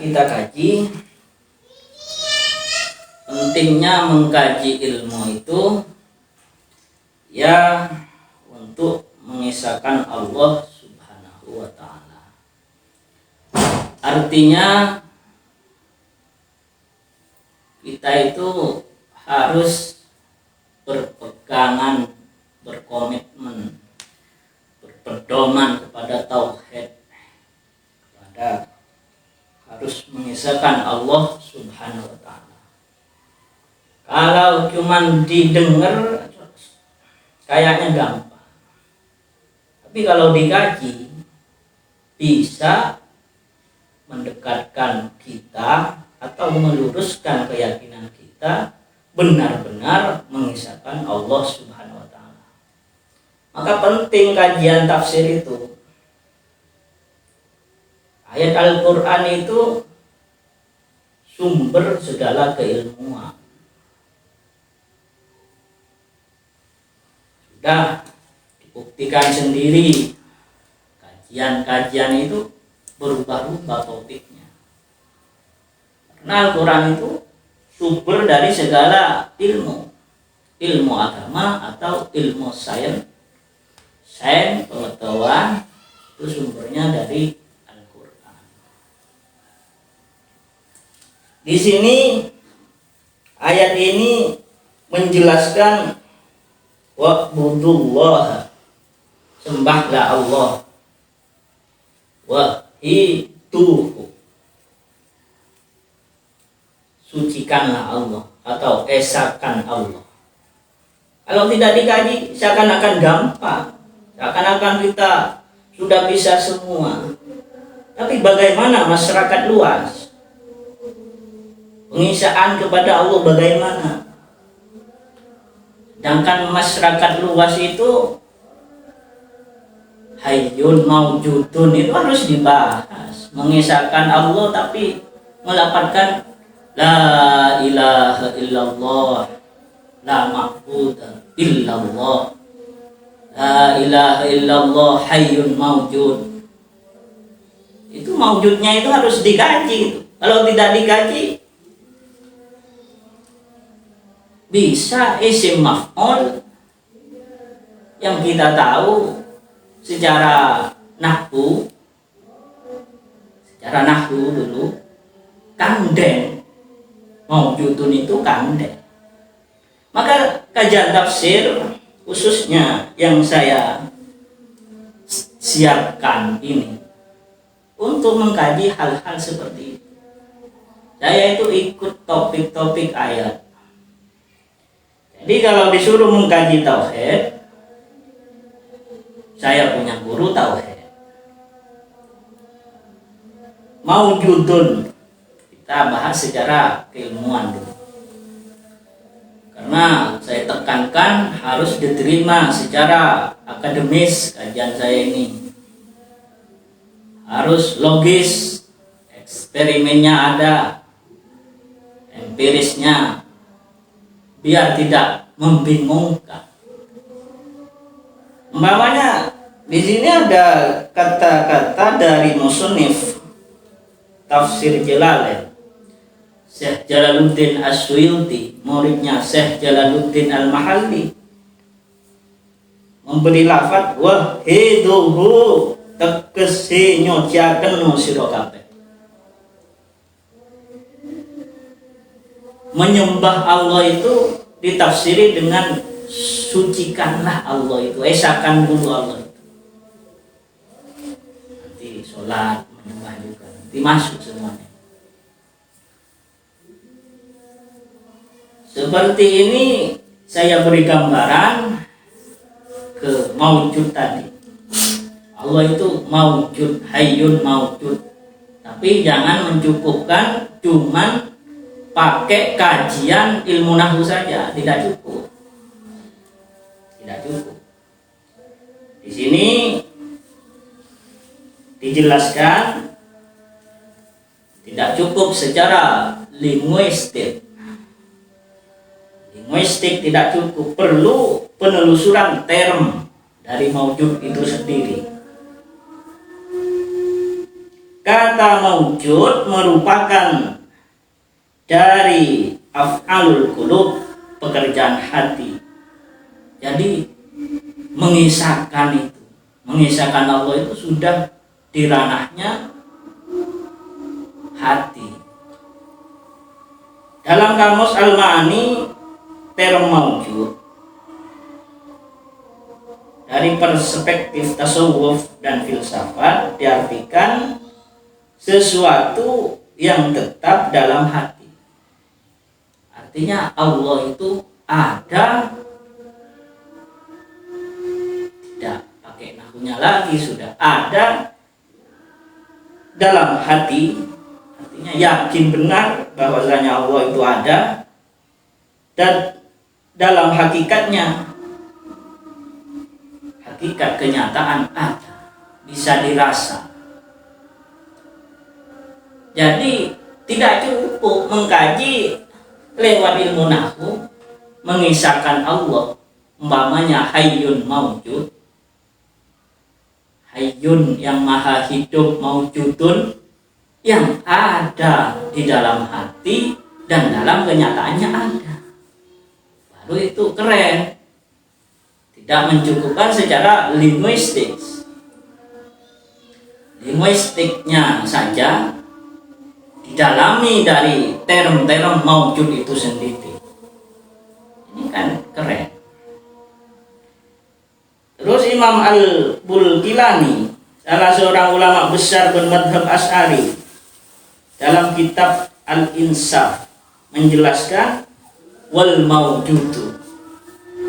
kita kaji, pentingnya mengkaji ilmu itu ya untuk mengisahkan Allah Subhanahu wa ta'ala. Artinya kita itu harus berpegangan, berkomitmen, berpedoman kepada tauhid, kepada harus mengisahkan Allah Subhanahu wa ta'ala. Kalau cuman didengar kayaknya gampang, tapi kalau dikaji bisa mendekatkan kita atau meluruskan keyakinan kita benar-benar mengisahkan Allah Subhanahu wa ta'ala. Maka penting kajian tafsir itu. Ayat Al-Quran itu sumber segala keilmuan. Sudah dibuktikan sendiri, kajian-kajian itu berubah-ubah topiknya. Karena Al-Quran itu sumber dari segala ilmu, ilmu agama atau ilmu sains, pengetahuan itu sumbernya dari Al-Quran. Di sini ayat ini menjelaskan wa'budullah, sembahlah Allah, wahituhu, sucikanlah Allah atau esakan Allah. Kalau tidak dikaji seakan-akan gampang, seakan-akan kita sudah bisa semua. Tapi bagaimana masyarakat luas? Pengisaan kepada Allah bagaimana? Sedangkan masyarakat luas itu hayyun maujudun itu harus dibahas. Mengisahkan Allah tapi melafadzkan la ilaha illallah, la ma'budu illallah, la ilaha illallah hayyun maujud. Itu maujudnya itu harus dikaji itu. Kalau tidak dikaji bisa isim maf'ul yang kita tahu secara nahwu dulu kandeng. Maujudun itu kandeng. Maka kajian tafsir khususnya yang saya siapkan ini untuk mengkaji hal-hal seperti itu. Saya itu ikut topik-topik ayat. Jadi kalau disuruh mengkaji tauhid, saya punya guru tauhid. Maujudun kita bahas secara keilmuan dulu. Karena saya tekankan harus diterima secara akademis kajian saya ini. Harus logis, eksperimennya ada, empirisnya, biar tidak membingungkan. Umpamanya di sini ada kata-kata dari musannif tafsir Jalalain, Syekh Jalaluddin As-Suyuti, muridnya Syekh Jalaluddin Al-Mahalli, memberi lafaz wahiduhu tegese nyojaken sira kabeh. Menyembah Allah itu ditafsiri dengan sucikanlah Allah itu, esakan dulu Allah itu. Nanti sholat menyembah juga, nanti masuk semuanya. Seperti ini saya beri gambaran ke maujud tadi. Allah itu maujud, hayyun maujud. Tapi jangan mencukupkan cuman pakai kajian ilmu nahwu saja, tidak cukup. Tidak cukup. Di sini dijelaskan tidak cukup secara linguistik. Linguistik tidak cukup, perlu penelusuran term dari maujud itu sendiri. kata maujud merupakan dari af'alul qulub, pekerjaan hati. Jadi mengisahkan Allah itu sudah di ranahnya hati. Dalam kamus Al-Ma'ani, term maujud dari perspektif tasawuf dan filsafat diartikan sesuatu yang tetap dalam hati. Artinya Allah itu ada, tidak pakai nahunya lagi, sudah ada dalam hati. Artinya yakin benar bahwasanya Allah itu ada, dan dalam hakikatnya, hakikat kenyataan ada, bisa dirasa. Jadi tidak cukup mengkaji lewat ilmu nahwu mengisahkan Allah, umpamanya hayyun maujud, hayyun yang maha hidup, maujudun yang ada di dalam hati dan dalam kenyataannya ada, baru itu keren. Tidak mencukupkan secara linguistiknya saja, didalami dari term-term maujud itu sendiri. Ini kan keren. Terus Imam Al-Bulkilani, salah seorang ulama besar bermadhab Asy'ari, dalam kitab Al-Insaf menjelaskan wal maujudu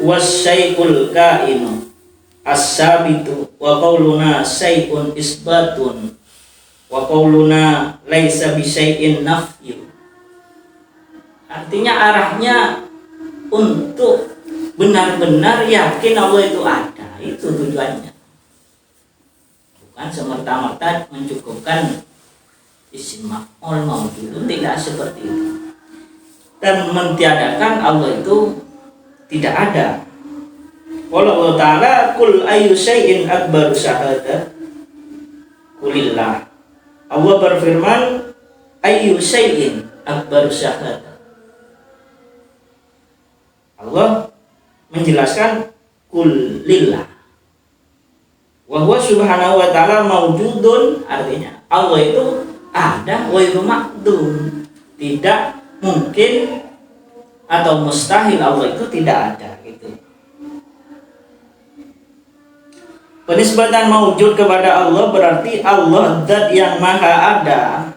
wasyai'ul kainu as-sabitu wa qauluna syai'un isbatun wa qauluna laisa bisyai'in nafyu. Artinya arahnya untuk benar-benar yakin Allah itu ada, itu tujuannya. Bukan semerta-merta mencukupkan isim maf'ul maujud, tidak seperti itu. Dan mentiadakan Allah itu tidak ada. Wallahu ta'ala kul ayyu syai'in akbaru syahadah kulillah. Allah berfirman ayyu syai'in akbaru syahadah. Allah menjelaskan kulillah. Wa huwa subhanahu wa ta'ala maujudun, artinya Allah itu ada, wa ghairu maqdum. Tidak mungkin atau mustahil Allah itu tidak ada, gitu. Penisbatan maujud kepada Allah berarti Allah zat yang maha ada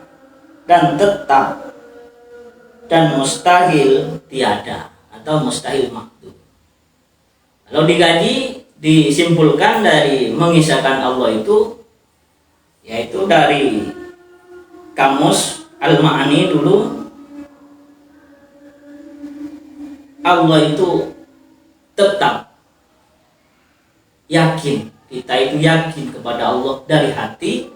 dan tetap dan mustahil tiada atau mustahil makdum. Kalau digaji, disimpulkan dari mengisahkan Allah itu, yaitu dari kamus Al-Ma'ani dulu, Allah itu tetap yakin, kita itu yakin kepada Allah dari hati,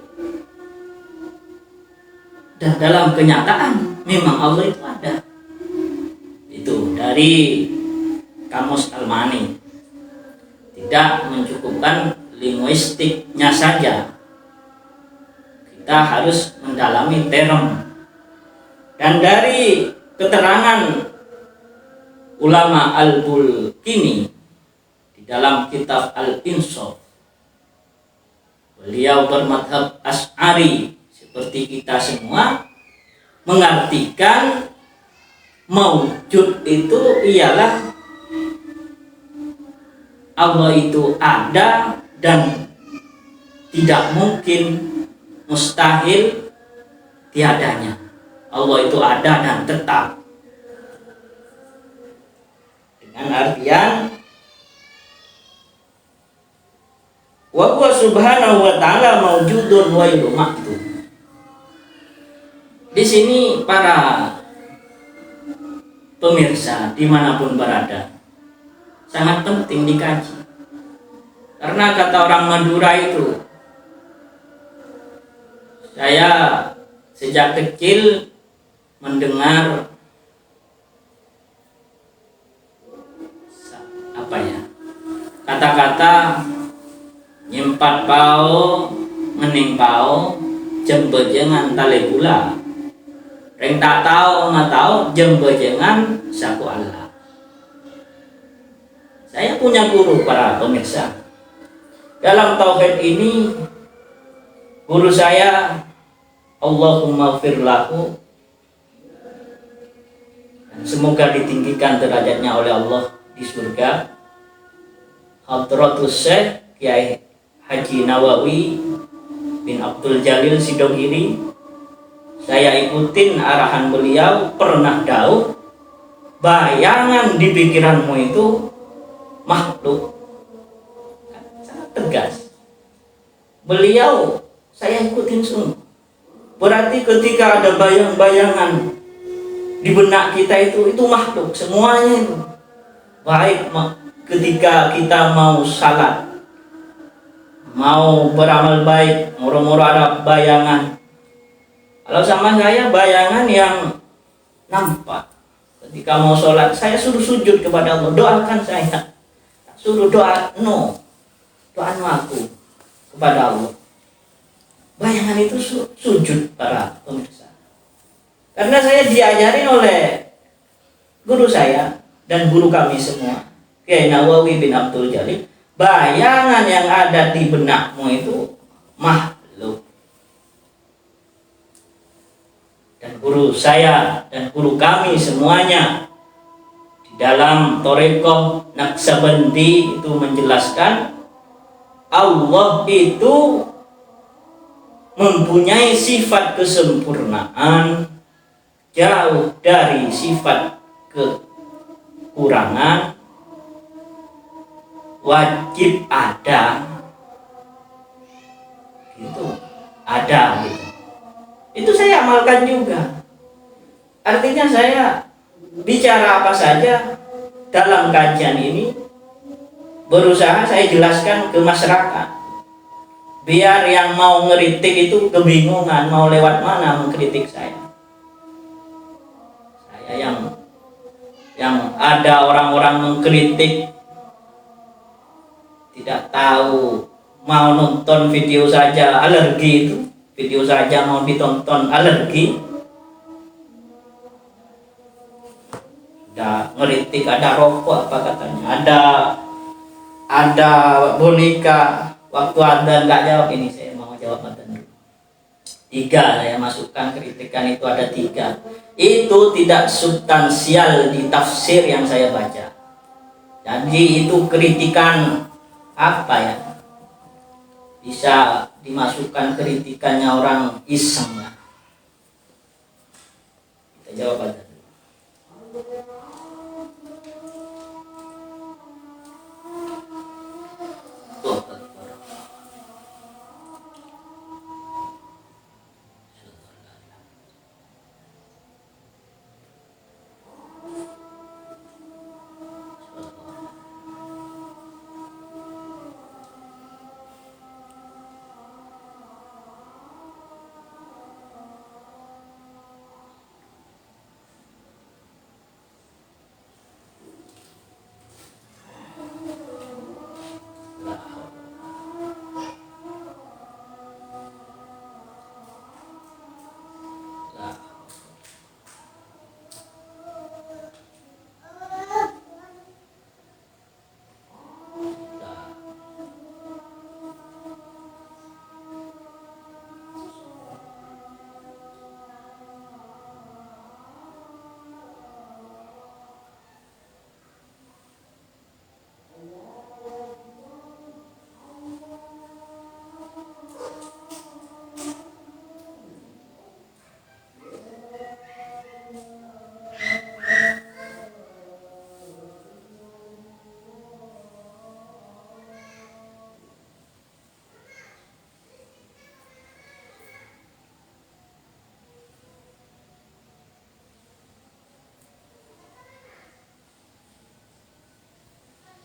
dan dalam kenyataan memang Allah itu ada. Itu dari kamus Al-Ma'ani. Tidak mencukupkan linguistiknya saja, kita harus mendalami term. Dan dari keterangan ulama Al-Bulkini di dalam kitab Al-Insaf, beliau bermadhab Asy'ari seperti kita semua, mengartikan maujud itu ialah Allah itu ada dan tidak mungkin, mustahil tiadanya. Allah itu ada dan tetap, dengan artian wa huwa subhanahu wa ta'ala maujudun wa ghairu maqdum. Di sini para pemirsa dimanapun berada, sangat penting dikaji. Karena kata orang Madura itu, saya sejak kecil mendengar kata-kata nyempat pao, ngening pao, jembejengan tali gula. Reng tak tahu ma tahu jembejengan saku Allah. Saya punya guru para pemirsa. Dalam tauhid ini guru saya Allahumma firlahu, dan semoga ditinggikan derajatnya oleh Allah di surga, Hadratus Syekh Kiai Haji Nawawi bin Abdul Jalil Sidogiri. Saya ikutin arahan beliau, pernah dauh, bayangan di pikiranmu itu makhluk. Sangat tegas. Beliau saya ikutin sungguh. Berarti ketika ada bayang-bayangan di benak kita itu makhluk semuanya itu. Baik ketika kita mau salat, mau beramal baik, moro-moro ada bayangan. Kalau sama saya bayangan yang nampak. Ketika mau sholat, saya suruh sujud kepada Allah, doakan saya. Suruh doa aku kepada Allah. Bayangan itu sujud para pemirsa. Karena saya diajarin oleh guru saya dan guru kami semua, Kiai Nawawi bin Abdul Jalil, bayangan yang ada di benakmu itu makhluk. Dan guru saya dan guru kami semuanya di dalam Thariqah Naqsabandi itu menjelaskan Allah itu mempunyai sifat kesempurnaan, jauh dari sifat kekurangan, wajib ada gitu, ada gitu. Itu saya amalkan juga. Artinya saya bicara apa saja dalam kajian ini berusaha saya jelaskan ke masyarakat, biar yang mau ngeritik itu kebingungan mau lewat mana mengkritik saya. Saya yang ada orang-orang mengkritik tidak tahu, mau nonton video saja alergi, itu video saja mau ditonton alergi. Sudah ngeritik ada rokok apa katanya, ada boneka, waktu Anda nggak jawab, ini saya mau jawab dulu. 3 saya masukkan kritikan itu, ada 3. Itu tidak substansial di tafsir yang saya baca. Jadi itu kritikan apa ya? Bisa dimasukkan kritikannya orang iseng lah. Kita jawab aja.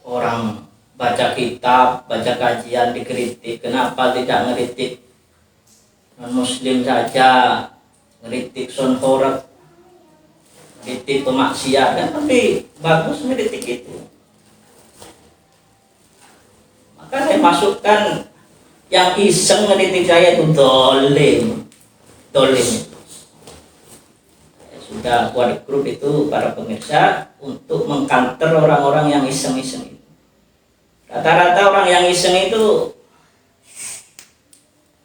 Orang baca kitab, baca kajian dikritik, kenapa tidak ngeritik non-muslim saja, ngeritik sonhorat, ngeritik pemaksiat, kan lebih bagus ngeritik itu. Maka saya masukkan yang iseng ngeritik saya itu dolim, dolim itu. Saya sudah buat grup itu para pemirsa untuk mengkanter orang-orang yang iseng-iseng itu. Rata-rata orang yang iseng itu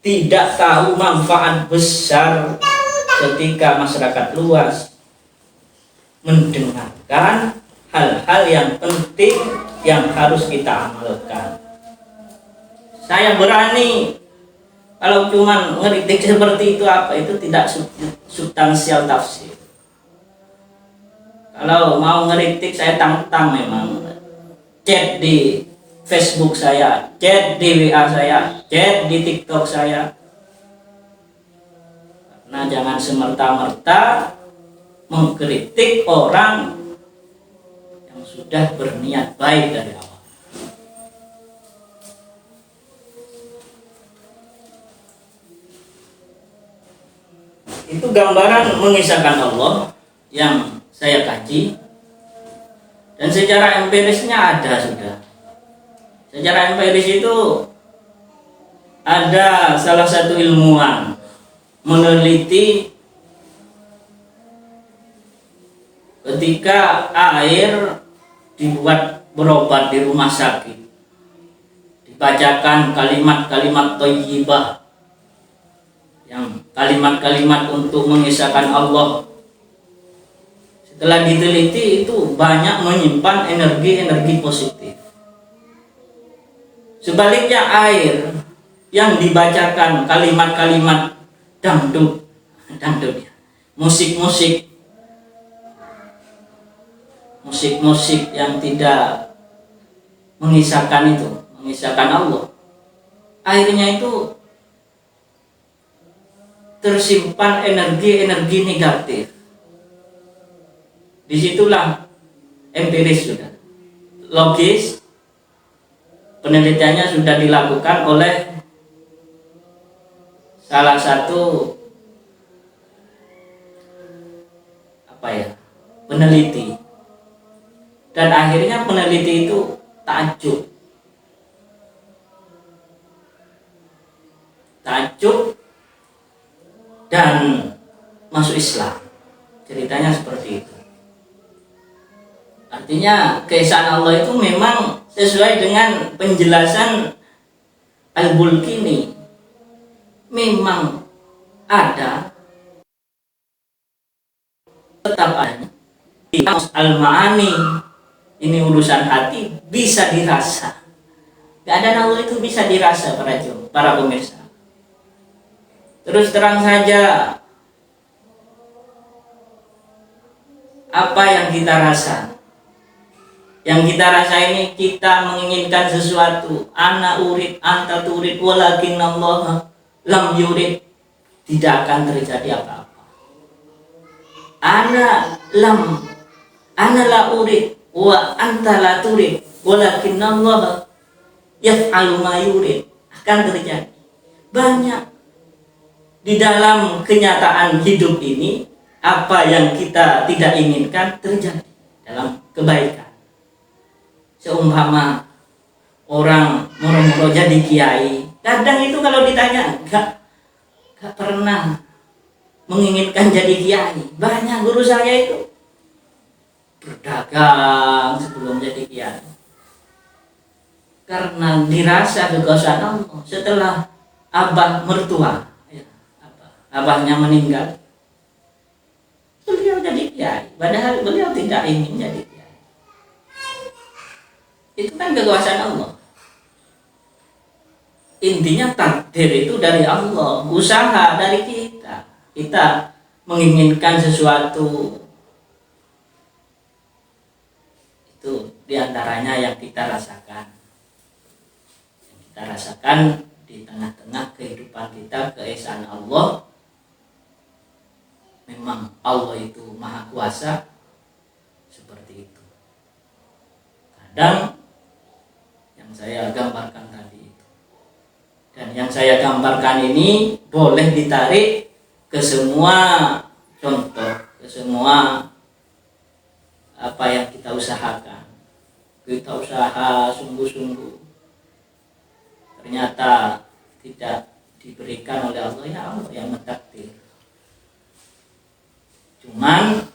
tidak tahu manfaat besar ketika masyarakat luas mendengarkan hal-hal yang penting yang harus kita amalkan. Saya berani kalau cuma ngeritik seperti itu, apa itu tidak substansial tafsir. Kalau mau ngeritik saya tantang memang. Chat di Facebook saya, chat di WA saya, chat di TikTok saya. Karena jangan semerta-merta mengkritik orang yang sudah berniat baik dari awal. Itu gambaran mengisahkan Allah yang saya kaji, dan secara empirisnya ada sudah. Secara empiris itu ada salah satu ilmuwan meneliti ketika air dibuat berobat di rumah sakit, dibacakan kalimat-kalimat thayyibah, yang kalimat-kalimat untuk mengisahkan Allah. Setelah diteliti itu banyak menyimpan energi-energi positif. Sebaliknya air yang dibacakan kalimat-kalimat dangdut ya, musik-musik yang tidak mengisahkan Allah, airnya itu tersimpan energi-energi negatif. Disitulah empiris sudah, logis, penelitiannya sudah dilakukan oleh salah satu peneliti, dan akhirnya peneliti itu takjub dan masuk Islam. Ceritanya seperti itu. Artinya keesaan Allah itu memang sesuai dengan penjelasan Al-Bulkini, memang ada, tetap ada. Al-Ma'ani, ini urusan hati, bisa dirasa. Keadaan Allah itu bisa dirasa para pemirsa. Terus terang saja, apa yang kita rasa? Yang kita rasa ini, kita menginginkan sesuatu. Ana urid, anta turid, walakin Allah lam yurid. Tidak akan terjadi apa-apa. Ana la urid, wa anta la turid, walakin Allah yaf'alu ma yurid. Akan terjadi. Banyak di dalam kenyataan hidup ini, apa yang kita tidak inginkan terjadi dalam kebaikan. Seumpama orang moro-moro jadi kiai, kadang itu kalau ditanya gak pernah menginginkan jadi kiai. Banyak guru saya itu berdagang sebelum jadi kiai, karena dirasa kekuasaan Allah. Setelah abah mertua, abahnya meninggal, beliau jadi kiai, padahal beliau tidak ingin jadi kiai. Itu kan kekuasaan Allah. Intinya takdir itu dari Allah, usaha dari kita. Kita menginginkan sesuatu, itu diantaranya yang kita rasakan. Yang kita rasakan di tengah-tengah kehidupan kita, keesaan Allah. Memang Allah itu maha kuasa, seperti itu. Kadang yang saya gambarkan tadi itu, dan yang saya gambarkan ini boleh ditarik ke semua contoh, ke semua apa yang kita usahakan. Kita usaha sungguh-sungguh, ternyata tidak diberikan oleh Allah, ya Allah yang mentakdir. Cuman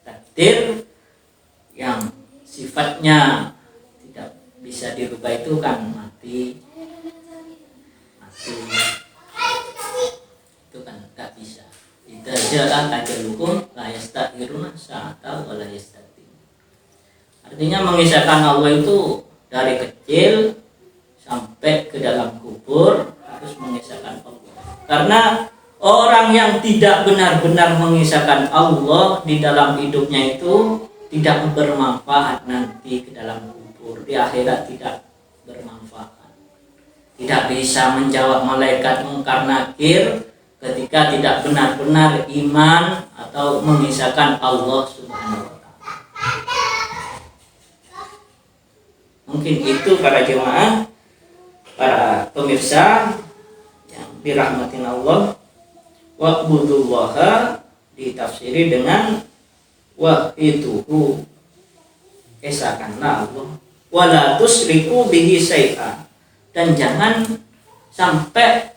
takdir yang sifatnya tidak bisa dirubah itu kan mati itu kan nggak bisa. Idza jaa ajaluhum la yastakhiruna sa'atan wa la yastaqdimun. Artinya mengisahkan Allah itu dari kecil sampai ke dalam kubur harus mengisahkan Allah. Karena orang yang tidak benar-benar mengisahkan Allah di dalam hidupnya itu tidak bermanfaat nanti ke dalam kubur, di akhirat tidak bermanfaat. Tidak bisa menjawab malaikat mungkar nakir ketika tidak benar-benar iman atau mengisahkan Allah Subhanahu wa ta'ala. Mungkin itu para jemaah, para pemirsa yang dirahmatin Allah. Wa'budullaha ditafsiri dengan wahituhu, esahkanlah Allah, wala tusriku bihi syai'a, dan jangan sampai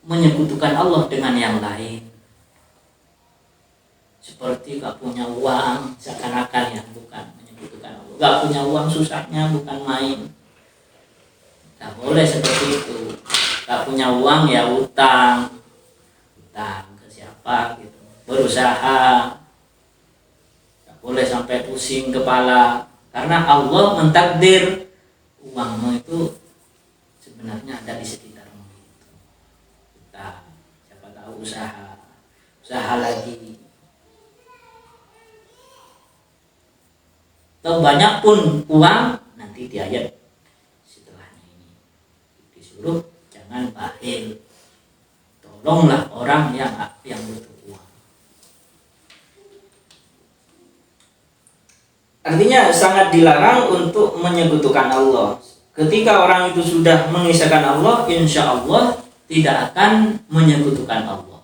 menyekutukan Allah dengan yang lain. Seperti gak punya uang, seakan-akan ya, bukan menyekutukan Allah. Gak punya uang susahnya bukan main. Gak boleh seperti itu. Gak punya uang ya utang ke siapa gitu, berusaha. Gak boleh sampai pusing kepala, karena Allah mentakdir uangmu itu sebenarnya ada di sekitarmu. Kita siapa tahu usaha lagi. Atau banyak pun uang, nanti di ayat setelahnya ini disuruh jangan bakhil. Tolonglah orang yang butuh uang. Artinya sangat dilarang untuk menyekutukan Allah. Ketika orang itu sudah mengisahkan Allah, insya Allah tidak akan menyekutukan Allah.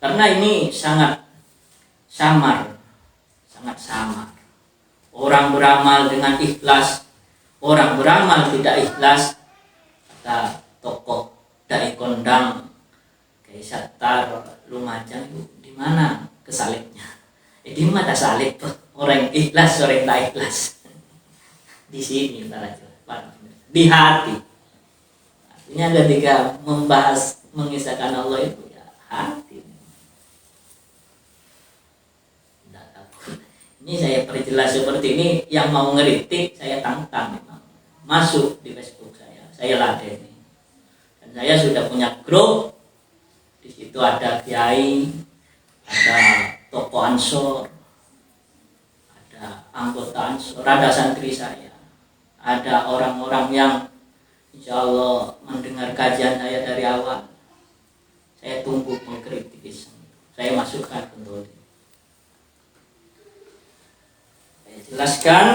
Karena ini sangat samar. Orang beramal dengan ikhlas, orang beramal tidak ikhlas. Kata tokoh dai kondang kayak Sattar Lumajang itu di mana kesalibnya? Di mana salib? Orang ikhlas, orang tak ikhlas. Di sini di hati. Artinya ketika membahas mengisahkan Allah itu ya hati. Tidak takut. Ini saya perjelas seperti ini, yang mau ngeritik saya tantang memang. Masuk di Facebook saya ladeni. Dan saya sudah punya grup. Di situ ada kiai, ada tokoh ansor, anggota ansor, ada santri saya, ada orang-orang yang insya Allah mendengar kajian saya dari awal. Saya tunggu mengkritik, saya masukkan kembali. Saya jelaskan,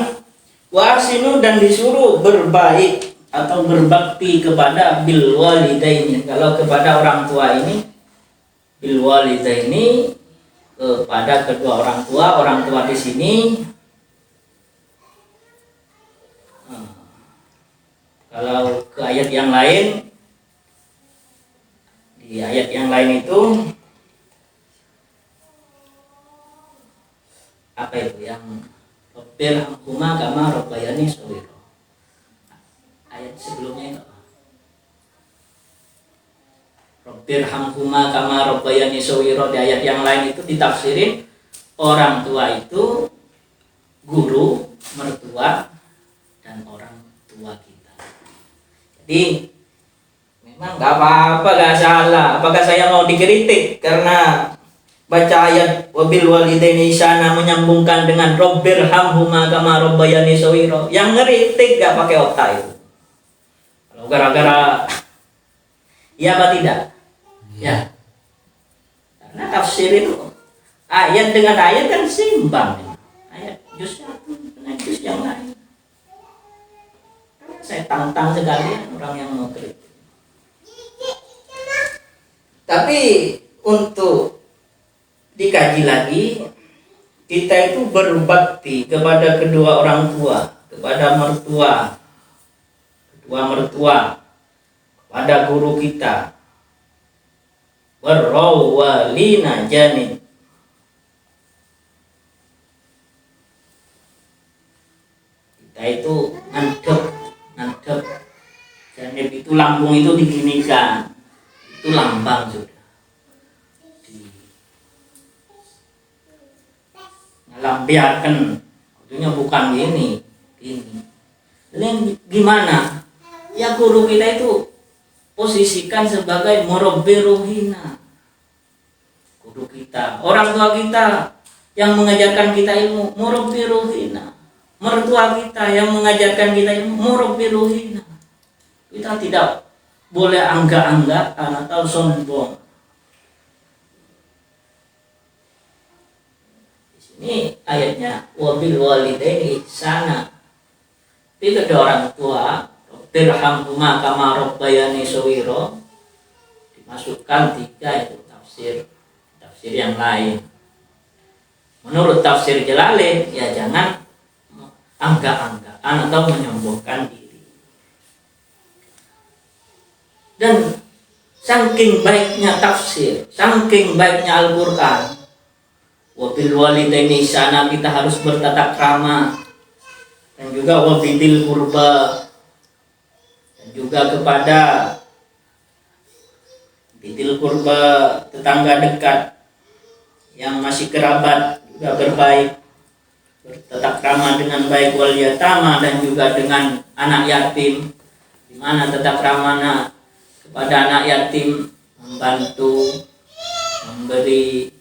wasinu, dan disuruh berbaik atau berbakti kepada bil walidaini. Kalau kepada orang tua ini, bil walidaini, kepada kedua orang tua di sini. Kalau ke ayat yang lain, di ayat yang lain itu apa itu yang Rabbil hamhuma kama rabbayani shaghira. Ayat sebelumnya itu Rabbil hamhuma kama rabbayani shaghira. Di ayat yang lain itu ditafsirin orang tua itu guru, mertua, dan orang tua kita. Jadi memang gak apa-apa, gak salah. Apakah saya mau dikritik karena baca ayat wabil walidaini ihsana menyambungkan dengan Rabbir hamhuma kama rabbayani shaghira? Yang ngeritik gak pakai otak itu. Kalau gara-gara iya apa tidak? Ya. Karena tafsir itu ayat dengan ayat kan seimbang. Ayat juz satu dengan juz yang lain. Saya tantang sekali orang yang mau kritik. Tapi untuk dikaji lagi, kita itu berbakti kepada kedua orang tua, kepada kedua mertua, pada guru kita, warrawalina janin. Kita itu ngadep, janib itu lambung itu diginikan, itu lambang sudah. Ngalambiaken, artinya bukan gini. Jadi gimana? Ya guru kita itu posisikan sebagai murabbi ruhina. Guru kita, orang tua kita yang mengajarkan kita ilmu, murabbi ruhina. Mertua kita yang mengajarkan kita ilmu, murabbi ruhina. Kita tidak boleh angga-anggaan atau sombong. Di sini ayatnya wabil walidaini ihsana. Itu ada orang tua, birhamhuma kama rabbayani shaghira. Dimasukkan 3 itu tafsir yang lain. Menurut tafsir Jalalain, ya jangan angga-anggaan atau menyombongkan diri. Dan saking baiknya tafsir, saking baiknya Al-Quran, wabil walidaini ihsana, kita harus bertatap krama, dan juga wabidil qurba, dan juga kepada bidil qurba, tetangga dekat yang masih kerabat juga berbaik, bertatap krama dengan baik, wal yatama, dan juga dengan anak yatim, di mana tetap ramana kepada anak yatim, membantu, memberi,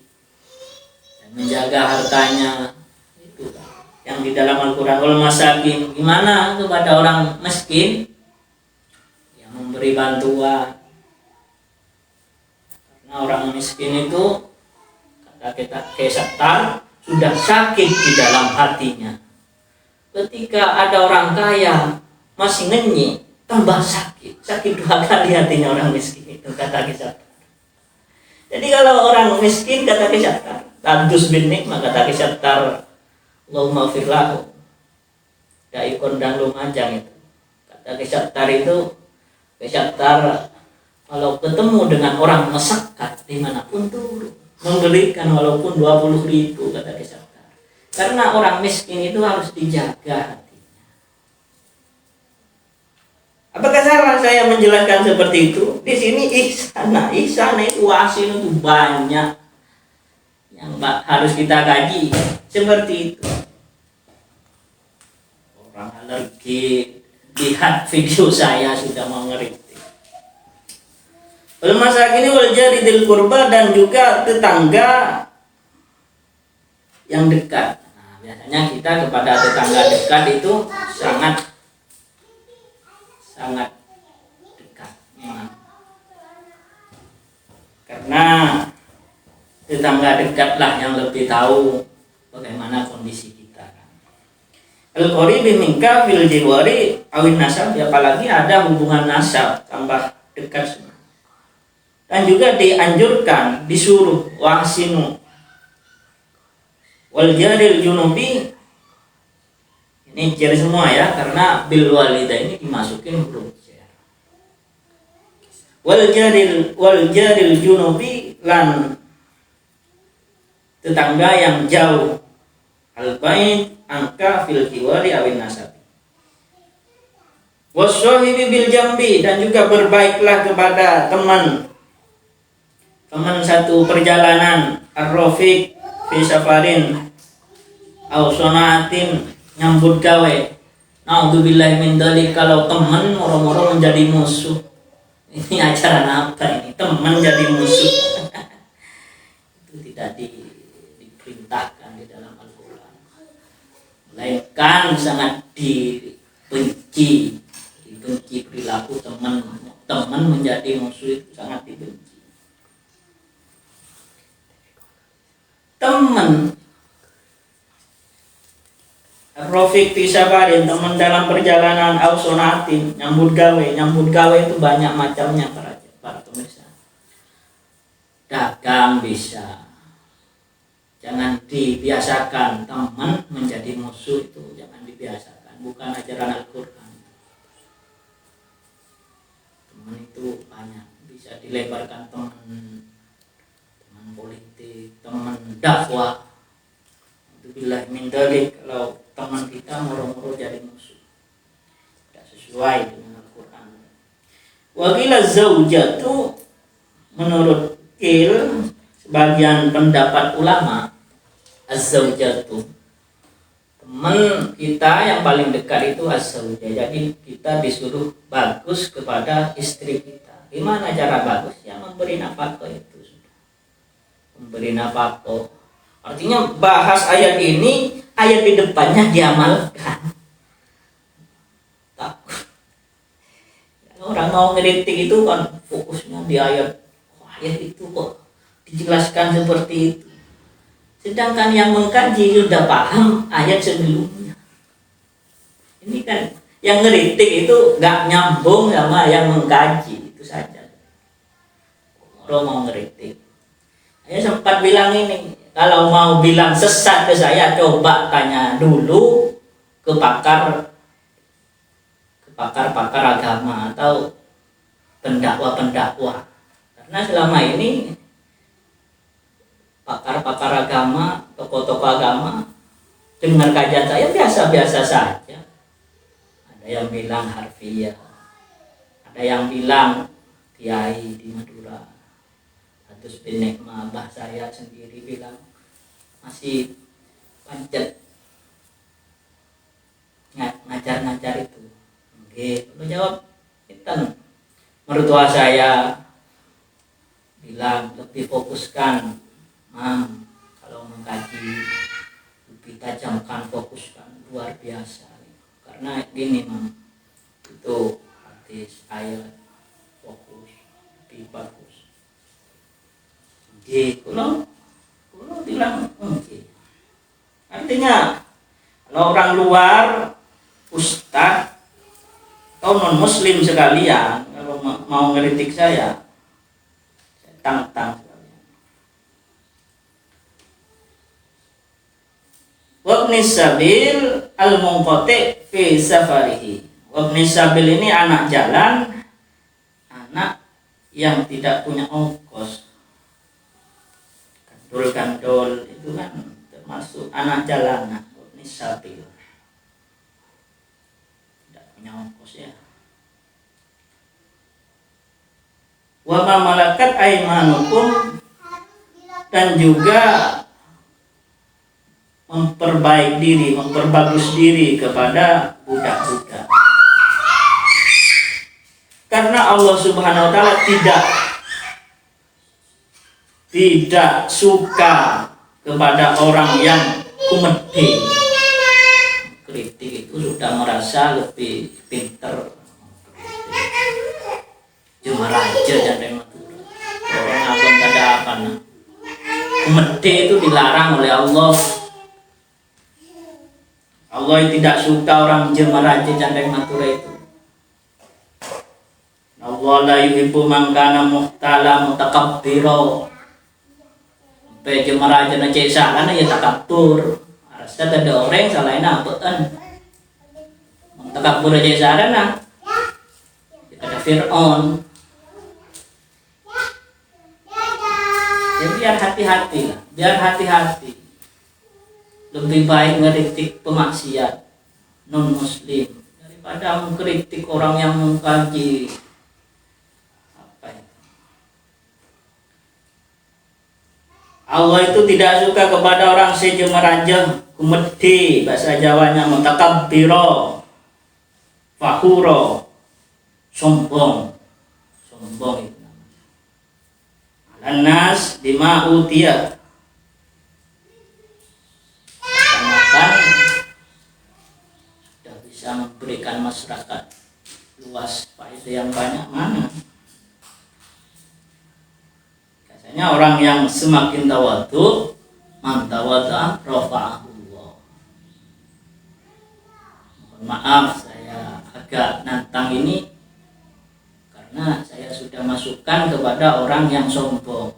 dan menjaga hartanya. Itu yang di dalam Al-Quran. Wal masakin, gimana kepada orang miskin, yang memberi bantuan. Karena orang miskin itu, kata kita Kesattar, sudah sakit di dalam hatinya. Ketika ada orang kaya masih ngenyek, tambah sakit 2 kali hatinya orang miskin itu, kata Kesattar. Jadi kalau orang miskin, kata Kesattar, tadus bin nikmah, kata Kesattar, Allahumma firlahu, dai kondang lumajang itu, kata Kesattar itu, Kesattar kalau ketemu dengan orang mesekat dimanapun turun, memberikan walaupun 20.000, kata Kesattar. Karena orang miskin itu harus dijaga hatinya. Apakah salah saya menjelaskan seperti itu? Di sini ihsana itu wasin itu banyak yang harus kita kaji seperti itu. Orang alergi lihat video saya sudah mengerti. Masakin wal jaridil qurba, dan juga tetangga yang dekat. Nah, biasanya kita kepada tetangga dekat itu sangat dekat memang. Karena tetangga dekatlah yang lebih tahu bagaimana kondisi kita. Al-qaribi minka fil jiwari awin nasab, apalagi ada hubungan nasab tambah dekat semua. Dan juga dianjurkan, disuruh wahsinu wal jaril junubi, ini jar semua ya, karena bil walida ini dimasukin huruf jar. Wal jaril junubi, lan tetangga yang jauh, al bait angka fil jiwari awin nasabi. Wassahibi bil jambi, dan juga berbaiklah kepada teman satu perjalanan, ar-rafiq fi safarin au sonatin, nyambut gawe. Naudzubillahi min dzalik, kalau teman moro-moro menjadi musuh. Ini ajaran apa ini? Teman jadi musuh. Itu tidak diperintahkan di dalam Al-Qur'an. Melainkan sangat dibenci perilaku teman menjadi musuh, itu sangat dibenci. Teman Rafiq fi safarin, teman dalam perjalanan, ausonatin, nyambut gawe itu banyak macamnya para pemirsa. Dagang bisa, jangan dibiasakan teman menjadi musuh, itu jangan dibiasakan, bukan ajaran Al-Quran. Teman itu banyak, bisa dilebarkan teman teman politik, teman dakwah. Alhamdulillah min dzalik, kalau teman kita moro-moro jadi musuh, tidak sesuai dengan Al-Quran. Wa qila zaujatu, menurut sebagian pendapat ulama, az-zaujatu, teman kita yang paling dekat itu az-zaujah. Jadi kita disuruh bagus kepada istri kita. Gimana cara bagus? Ya memberi nafkah itu sudah. Memberi nafkah. Artinya bahas ayat ini, ayat di depannya diamalkan. Takut. Orang mau ngeritik itu kan fokusnya di ayat. Ayat itu kok dijelaskan seperti itu. Sedangkan yang mengkaji sudah paham ayat sebelumnya. Ini kan yang ngeritik itu gak nyambung sama yang mengkaji, itu saja. Orang mau ngeritik. Saya sempat bilang ini, kalau mau bilang sesat ke saya, coba tanya dulu ke pakar agama atau pendakwa. Karena selama ini pakar agama, tokoh-tokoh agama dengar kajian saya biasa-biasa saja. Ada yang bilang harfiah, ada yang bilang kiai di Madura, Atus bin Nikmah, bah saya sendiri bilang masih pancet ngajar itu. Oke, lu jawab itu. Mertua saya bilang lebih fokuskan, Mam, kalau mengkaji lebih tajamkan, fokuskan, luar biasa. Karena gini, Mam, itu hadis ayat fokus lebih bagus. Oke, kalau bilang oke. Artinya kalau orang luar, ustaz atau non muslim sekalian, kalau mau ngeritik saya tantang sekalian. Wabni sabil al-munqati fi safarihi. Wabni sabil ini anak jalan, anak yang tidak punya ongkos. Gandul itu kan termasuk anak jalanan. Wabni sabil tidak punya ongkos ya. Wa ma malakat aymanukum, dan juga memperbagus diri kepada budak-budak. Karena Allah Subhanahu wa taala tidak suka kepada orang yang kumedhe. Kritik itu sudah merasa lebih pinter. Cuma raja dan Madura. Orang abang kada apa nah. Kumedhe itu dilarang oleh Allah. Allah tidak suka orang jemaraja Candeng Madura itu. Allah la yuhibbu man kana muhtala mutakabbira. Sampai jemaraja na cek sana ya takabbur. Rasa ada orang salahin apaan. Takabbur aja sana nah. Ada Fir'aun. Ya biar hati-hati lah, biar hati-hati. Lebih baik ngeritik pemaksiat non muslim daripada mengkritik orang yang mengkaji apa itu. Allah itu tidak suka kepada orang sejemaraja, kumedhe, bahasa Jawanya mutakabbiro, fakhuro, sombong itu. Anas bima utiya, karena sudah bisa memberikan masyarakat luas faedah yang banyak mana. Katanya orang yang semakin tawadhu, man tawadha rafa'ahullah. Mohon maaf saya agak nantang ini karena saya sudah masukkan kepada orang yang sombong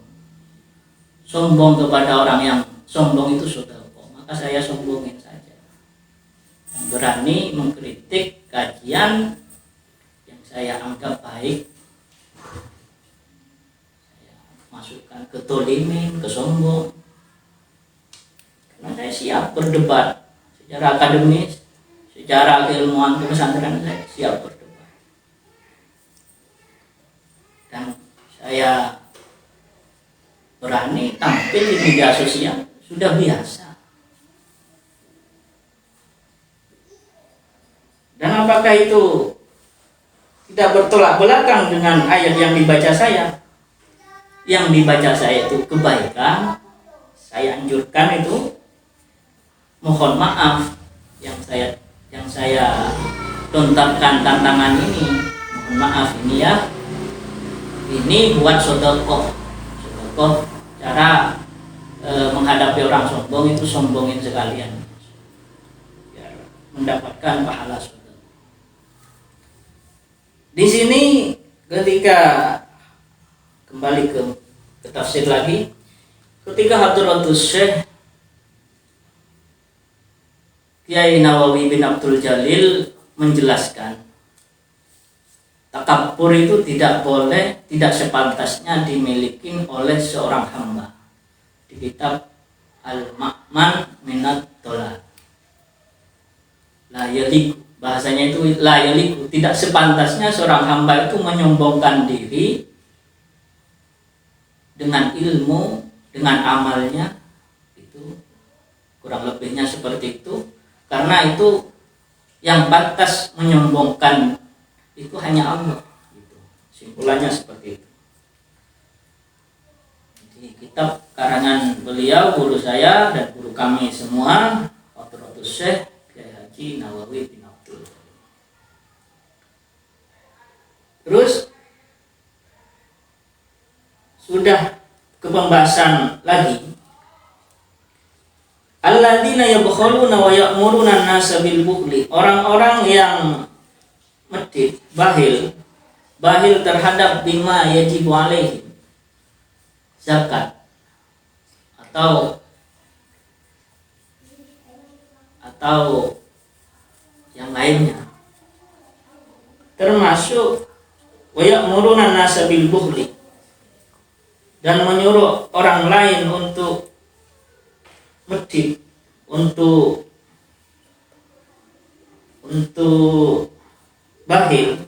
kepada orang yang sombong itu sedekah, maka saya sombongin saja. Yang berani mengkritik kajian yang saya anggap baik, saya masukkan ketolimin, kesombong. Karena saya siap berdebat secara akademis, secara keilmuan pesantren, saya siap berdebat. Dan saya berani tampil di media sosial, sudah biasa. Dan apakah itu tidak bertolak belakang dengan ayat yang dibaca saya? Yang dibaca saya itu kebaikan, saya anjurkan itu. Mohon maaf yang saya lontarkan tantangan ini. Mohon maaf ini ya. Ini buat sodokoh cara menghadapi orang sombong itu sombongin sekalian, biar mendapatkan pahala sodokoh. Di sini ketika kembali ke tafsir lagi, ketika Hadratus Syekh Kiai Nawawi bin Abdul Jalil menjelaskan takabur itu tidak boleh, tidak sepantasnya dimiliki oleh seorang hamba di kitab Al-Ma'man Minat Dollar. La yaliku, bahasanya itu la yaliku, tidak sepantasnya seorang hamba itu menyombongkan diri dengan ilmu, dengan amalnya, itu kurang lebihnya seperti itu. Karena itu yang batas menyombongkan itu hanya Allah, gitu. Simpulannya seperti itu. Jadi kitab karangan beliau, guru saya dan guru kami semua, Hadratus Syekh Kiai Haji Nawawi bin Abdul. Terus sudah ke pembahasan lagi. Alladzina yabkhuluna wa ya'muruna an-nasa bil bukhli. Orang-orang yang medit, bahil terhadap bima yajibu alaihi, zakat atau yang lainnya, termasuk wa ya'muruna an-nasa bil bukhli, dan menyuruh orang lain untuk medit, untuk bahil.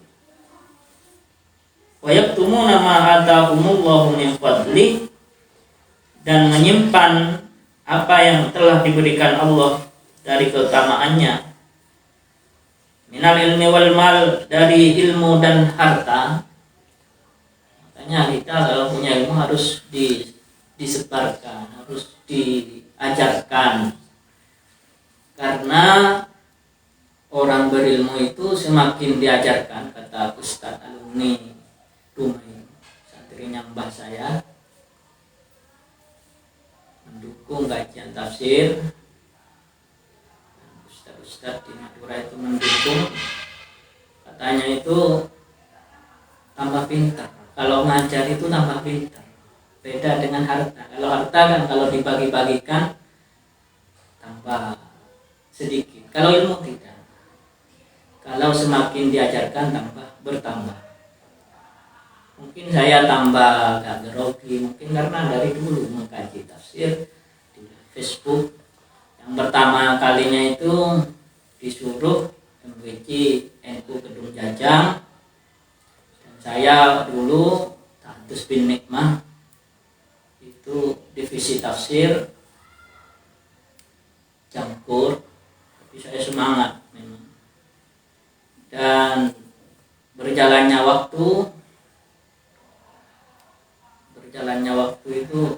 Wa yaktumuna ma atahumullahu min fadli, dan menyimpan apa yang telah diberikan Allah dari keutamaannya. Minal ilmi wal mal, dari ilmu dan harta. Makanya kita kalau punya ilmu harus disebarkan, harus diajarkan. Karena orang berilmu itu semakin diajarkan, kata Ustadz alumni Rumai, santrinya mbah saya, mendukung kajian tafsir. Ustadz di Madura itu mendukung, katanya itu tambah pintar. Kalau ngajar itu tambah pintar, beda dengan harta. Kalau harta kan kalau dibagi-bagikan tambah sedikit, kalau ilmu tidak. Kalau semakin diajarkan tambah bertambah. Mungkin saya tambah gak grogi, mungkin karena dari dulu mengkaji tafsir di Facebook. Yang pertama kalinya itu disuruh MWC NU Kedung Jajang, dan saya dulu Tahdus bin Nikmah itu divisi tafsir Jangkur, tapi saya semangat memang. Dan berjalannya waktu itu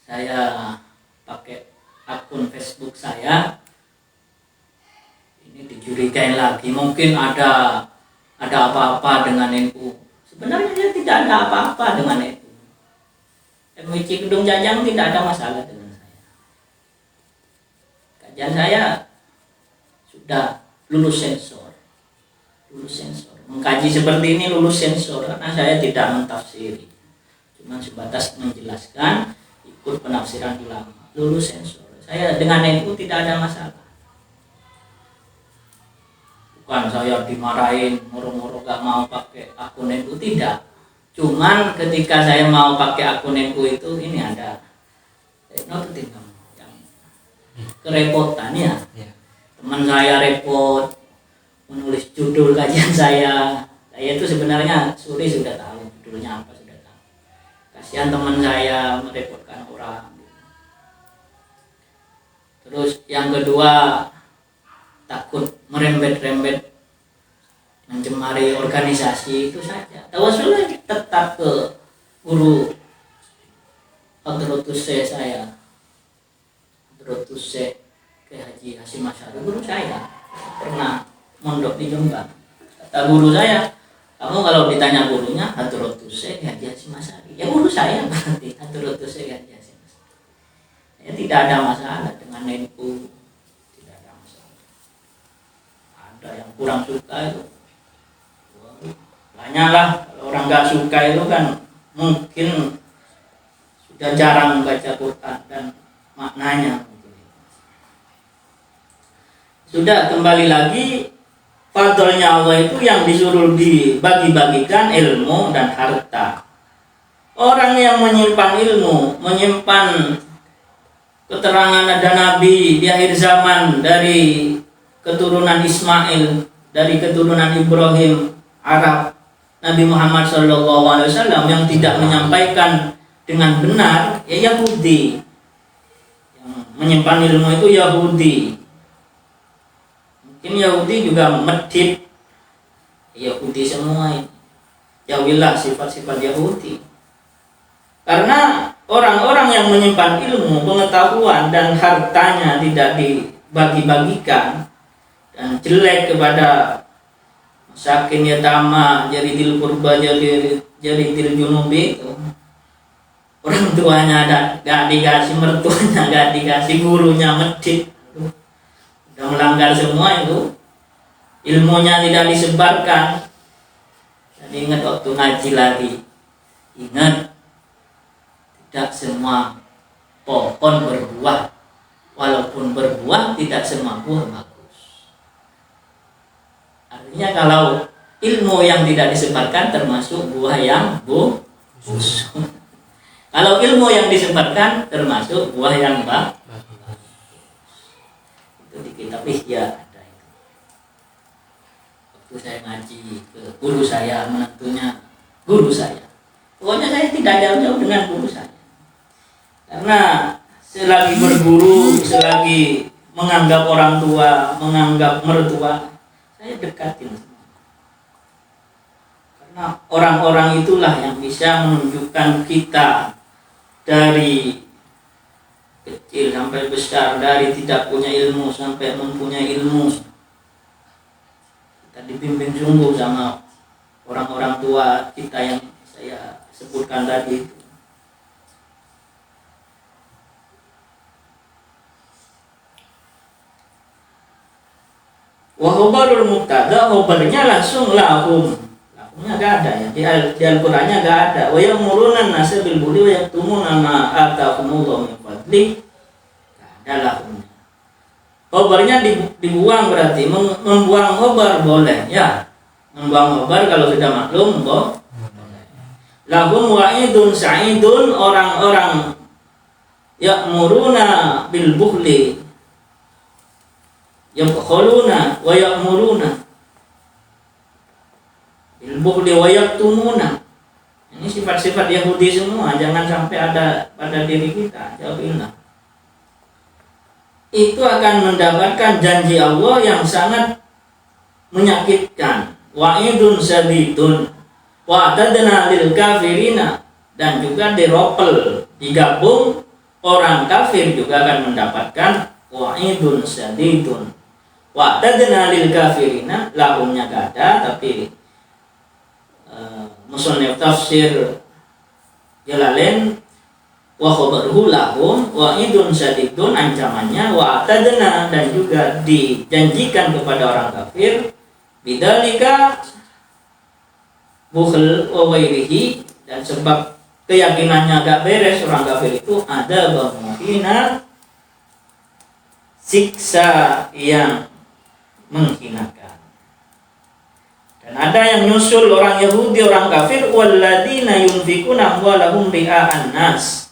saya pakai akun Facebook saya ini dicurigai lagi, mungkin ada apa-apa dengan NU. Sebenarnya tidak ada apa-apa dengan NU. MWC Kedung Jajang tidak ada masalah dengan saya. Kajian saya sudah lulus sensor. Mengkaji seperti ini lulus sensor, karena saya tidak mentafsiri, cuma sebatas menjelaskan, ikut penafsiran ulama, lulus sensor. Saya dengan NU tidak ada masalah. Bukan saya dimarahin moro-moro gak mau pakai akun NU, tidak. Cuman ketika saya mau pakai akun Eko itu, ini ada notitin kamu yang kerepotan ya. Teman saya repot menulis judul kajian saya. Saya itu sebenarnya sudah tahu judulnya apa, sudah tahu. Kasihan teman saya merepotkan orang. Terus yang kedua, takut merembet-rembet mencemari organisasi, itu saja. Tawasulnya tetap ke guru Hadratus saya, Hadratus ke Haji Hasyim Asy'ari, guru saya pernah mondok di Jombang. Kata guru saya, kamu kalau ditanya gurunya Hadratus Haji Hasyim Asy'ari, ya guru saya berarti Hadratus Haji Hasyim Asy'ari. Ya, tidak ada masalah dengan NU, tidak ada masalah. Ada yang kurang suka itu, tanyalah. Kalau orang nggak suka itu kan mungkin sudah jarang membaca Quran dan maknanya. Sudah, kembali lagi, fadlnya Allah itu yang disuruh dibagi-bagikan ilmu dan harta. Orang yang menyimpan ilmu, menyimpan keterangan ada Nabi di akhir zaman dari keturunan Ismail, dari keturunan Ibrahim, Arab, Nabi Muhammad SAW, yang tidak menyampaikan dengan benar, ya Yahudi. Yang menyimpan ilmu itu Yahudi. Mungkin Yahudi juga medit, Yahudi semua ini. Jauhilah sifat-sifat Yahudi. Karena orang-orang yang menyimpan ilmu, pengetahuan dan hartanya tidak dibagi-bagikan dan jelek kepada masakin yatama, jaridil qurba, jaridil junubi itu, orang tuanya gak dikasih, mertuanya gak dikasih, gurunya medit, udah melanggar semua itu, ilmunya tidak disebarkan. Jadi ingat waktu ngaji lagi, ingat, tidak semua pohon berbuah, walaupun berbuah tidak semua buah bagus. Artinya kalau ilmu yang tidak disebarkan termasuk buah yang busuk. Kalau ilmu yang disebarkan termasuk buah yang bagus. Itu di kitab Ihya ada itu. Waktu saya ngaji ke guru saya, menentunya guru saya. Pokoknya saya tidak jauh-jauh dengan guru saya. Karena selagi berguru, selagi menganggap orang tua, menganggap mertua, saya dekatin semua. Karena orang-orang itulah yang bisa menunjukkan kita dari kecil sampai besar, dari tidak punya ilmu sampai mempunyai ilmu. Kita dibimbing sungguh sama orang-orang tua kita yang saya sebutkan tadi itu. Wa khabarul mubtada, khabarnya langsung lahumnya gak ada ya, di Al-Qur'annya gak ada. Wa ya'muruna an-nasa bil birri wa yaktumuna ma atahumullahu min fadli, gak ada lahumnya. Khabarnya dibuang, berarti membuang khabar boleh ya, membuang khabar kalau sudah maklum boleh. Lahum wa'idun sa'idun, orang-orang ya'muruna bil bukhli, yabkhuluna wa ya'muruna bil bukhli wa yaktumuna. Ini sifat-sifat Yahudi semua, jangan sampai ada pada diri kita. Jauhilah. Itu akan mendapatkan janji Allah yang sangat menyakitkan. Wa'idun sadidun wa atadna lil kafirina, dan juga diropel, digabung, orang kafir juga akan mendapatkan wa'idun sadidun. Wa atadna lil kafirina, lahumnya gak ada, tapi musannif tafsir Jalalain wa khabaruhu lahum wa'idun sadidun, ancamannya wa atadna, dan juga dijanjikan kepada orang kafir, bidzalika bukhl wa ghairihi, dan sebab keyakinannya gak beres orang kafir itu, ada bahmuhina, siksa yang menghinakan. Dan ada yang nyusul orang Yahudi, orang kafir, walladzina yunfikuna amwalahum ria'an nas.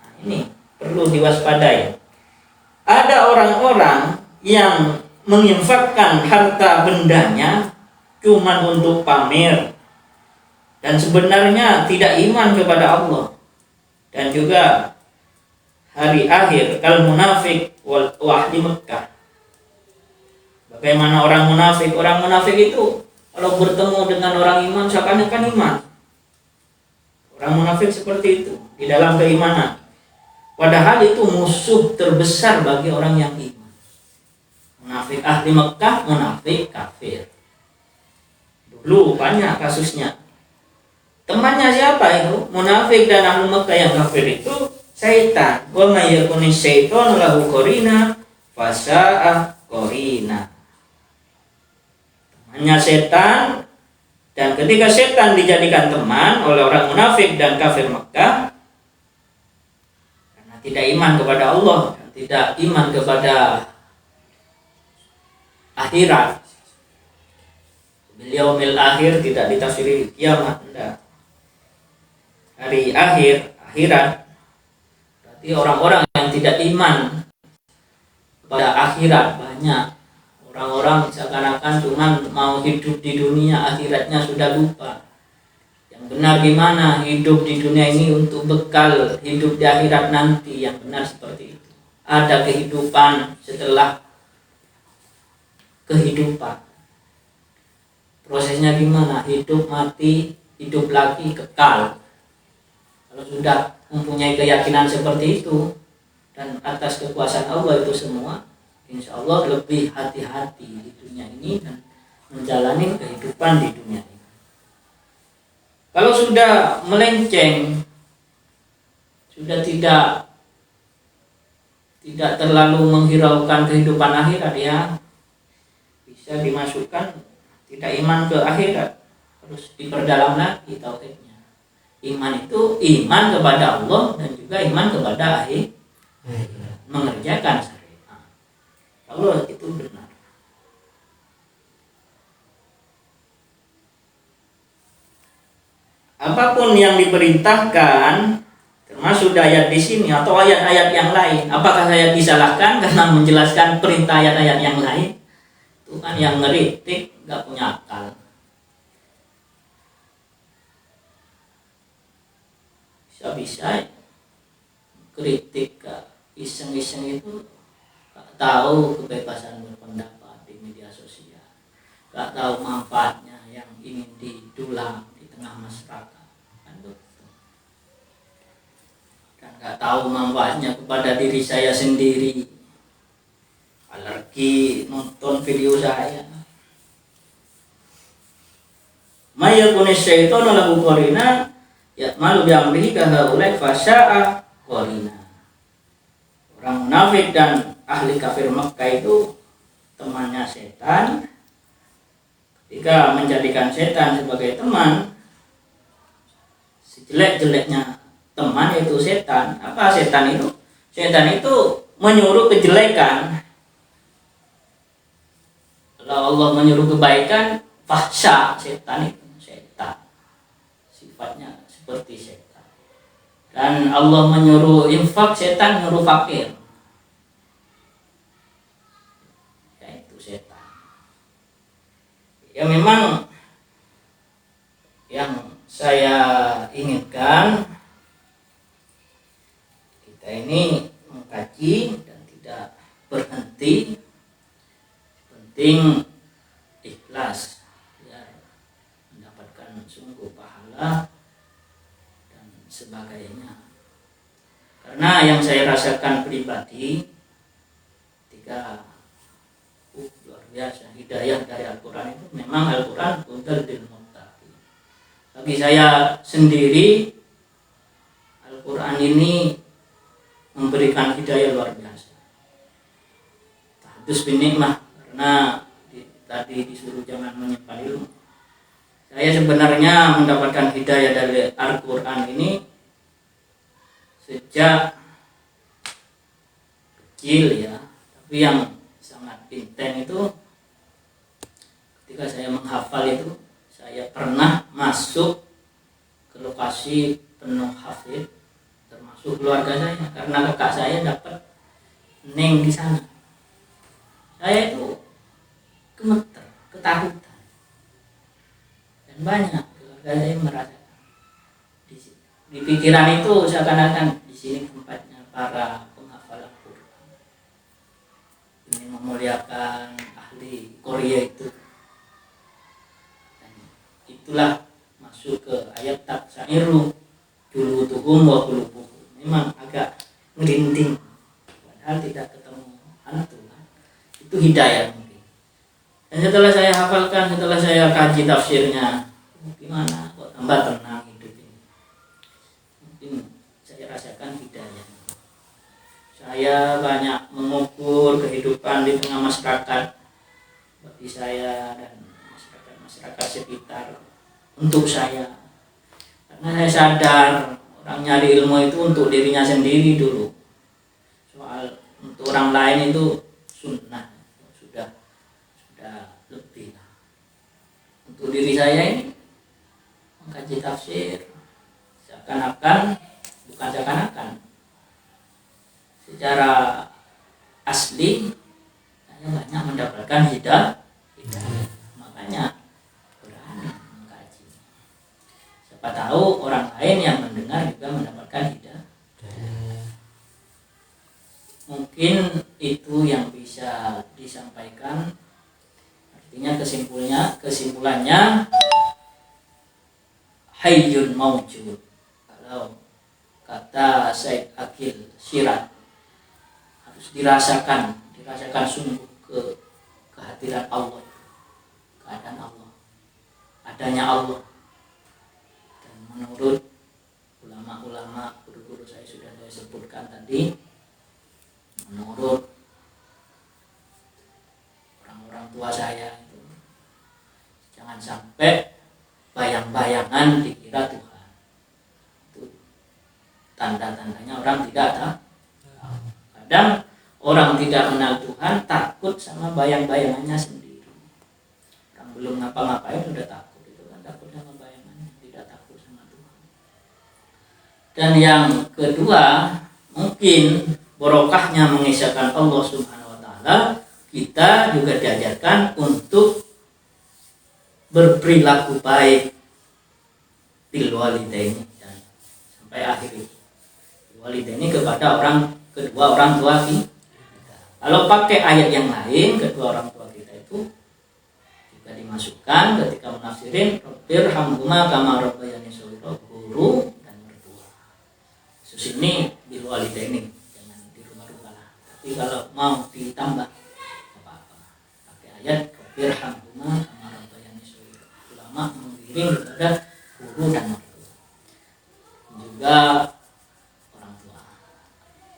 Nah, ini perlu diwaspadai. Ada orang-orang yang menginfakkan harta bendanya cuma untuk pamer dan sebenarnya tidak iman kepada Allah dan juga hari akhir. Kal munafik wal wahdi Mekah. Bagaimana orang munafik? Orang munafik itu kalau bertemu dengan orang iman seakan-akan iman. Orang munafik seperti itu di dalam keimanan. Padahal itu musuh terbesar bagi orang yang iman. Munafik ahli Mekah, munafik kafir. Dulu banyak kasusnya. Temannya siapa itu? Munafik dan ahli Mekah yang kafir itu syaitan. Wa may yakuni syaitanu lahu qarina fasa'a qarina. Hanya setan, dan ketika setan dijadikan teman oleh orang munafik dan kafir Mekah karena tidak iman kepada Allah dan tidak iman kepada akhirat, yaumil akhir tidak ditafsiri kiamat, enggak. Hari akhir, akhirat, berarti orang-orang yang tidak iman pada akhirat banyak. Orang-orang seakan-akan cuma mau hidup di dunia, akhiratnya sudah lupa. Yang benar gimana? Hidup di dunia ini untuk bekal hidup di akhirat nanti. Yang benar seperti itu. Ada kehidupan setelah kehidupan. Prosesnya gimana? Hidup, mati, hidup lagi, kekal. Kalau sudah mempunyai keyakinan seperti itu dan atas kekuasaan Allah itu semua, insya Allah lebih hati-hati di dunia ini dan menjalani kehidupan di dunia ini. Kalau sudah melenceng, sudah tidak terlalu menghiraukan kehidupan akhirat, ya bisa dimasukkan tidak iman ke akhirat, harus diperdalam lagi tauhidnya. Iman itu iman kepada Allah dan juga iman kepada akhir, mengerjakan syariat. Allah itu benar. Apapun yang diperintahkan, termasuk ayat di sini atau ayat-ayat yang lain, apakah saya disalahkan karena menjelaskan perintah ayat-ayat yang lain? Tuhan yang ngeritik nggak punya akal. Bisa-bisa kritik iseng-iseng itu tahu kebebasan berpendapat di media sosial, gak tahu manfaatnya yang ingin didulang di tengah masyarakat, kan begitu. Dan gak tahu manfaatnya kepada diri saya sendiri, alergi nonton video saya. Mayakuni syaitanu lahu qarina ya'malu bi amrihi ka haula'i fasya'a qarina. Orang munafik dan ahli kafir Mekah itu temannya setan. Ketika menjadikan setan sebagai teman, sejelek-jeleknya teman itu setan. Apa setan itu? Setan itu menyuruh kejelekan. Kalau Allah menyuruh kebaikan, fahsya. Setan itu setan, sifatnya seperti setan. Dan Allah menyuruh infak, setan menyuruh fakir. Ya memang yang saya inginkan kita ini mengkaji dan tidak berhenti, penting ikhlas biar mendapatkan sungguh pahala dan sebagainya. Karena yang saya rasakan pribadi ketika luar biasa hidayah dari Al-Quran itu, memang Al-Quran hudal lil muttaqin. Bagi saya sendiri, Al-Quran ini memberikan hidayah luar biasa. Tahdus bin nikmah, karena tadi disuruh jangan menyimpan ilmu. Saya sebenarnya mendapatkan hidayah dari Al-Quran ini sejak kecil, ya. Tapi yang sangat intens itu ketika ketika saya menghafal itu, saya pernah masuk ke lokasi penuh hafid, termasuk keluarga saya, karena kakak saya dapat neng di sana. Saya itu gemeter, ketakutan, dan banyak keluarga saya merasakan. Di pikiran itu seakan-akan di sini tempatnya para penghafal Al-Quran, ingin memuliakan ahli Korea itu. Dan itulah masuk ke ayat taksairu juluduhum wa qulubuhum. Memang agak merinding, padahal tidak ketemu hantu kan? Itu hidayah mungkin. Dan setelah saya hafalkan, setelah saya kaji tafsirnya, gimana kok tambah tenang hidup ini. Mungkin saya rasakan hidayah. Saya banyak mengukur kehidupan di tengah masyarakat bagi saya dan masyarakat sekitar untuk saya. Karena saya sadar orang nyari ilmu itu untuk dirinya sendiri dulu. Soal untuk orang lain itu sunnah, sudah lebih. Untuk diri saya ini mengkaji tafsir secara asli saya banyak mendapatkan hidayah. Makanya berani mengkaji. Siapa tahu orang lain yang mendengar juga mendapatkan hidayah. Mungkin itu yang bisa disampaikan. Artinya kesimpulannya hayyun maujud. Kalau kata Said Akil Siraj, harus dirasakan sungguh kehadiran Allah, keadaan Allah, adanya Allah. Dan menurut ulama-ulama, guru-guru saya sudah saya sebutkan tadi, menurut orang-orang tua saya itu, jangan sampai bayang-bayangan dikira Tuhan. Itu tanda-tandanya orang tidak tahu. Kadang orang tidak kenal Tuhan takut sama bayang-bayangannya sendiri. Orang belum ngapa-ngapain sudah takut, itu kan takut sama bayangannya, tidak takut sama Tuhan. Dan yang kedua, mungkin barokahnya mengisahkan Allah Subhanahu wa taala, kita juga diajarkan untuk berperilaku baik bil walidaini, dan sampai akhir itu. Walidaini kepada kedua orang tua kita. Kalau pakai ayat yang lain, kedua orang tua kita itu juga dimasukkan ketika menafsirin rabbirhamhuma kama rabbayani shaghira, guru dan mertua. Khusus ini bil walidaini, jangan di rumah-rumah lah. Tapi kalau mau ditambah apa-apa, pakai ayat rabbirhamhuma kama rabbayani shaghira. Ulama mengiring kepada guru dan mertua. Juga orang tua.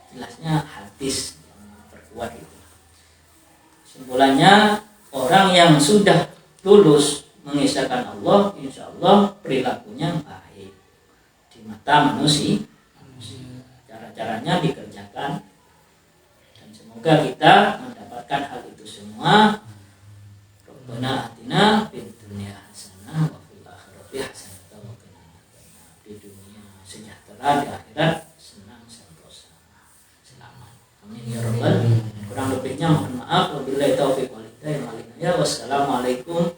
Jelasnya hadis yang memperkuat itu. Kesimpulannya, orang yang sudah tulus mengisahkan Allah, insya Allah perilakunya baik di mata manusia. Cara-caranya dikerjakan, dan semoga kita mendapatkan hal itu semua. Rabbana atina fid dunya hasanah wa fil akhirati hasanah wa qina adzabannar. Di dunia sejahtera, di akhirat senang sentosa, selamat. Amin ya rabbal. Kurang lebihnya mohon maaf. Wabillahi taufiq wal hidayah. Wassalamualaikum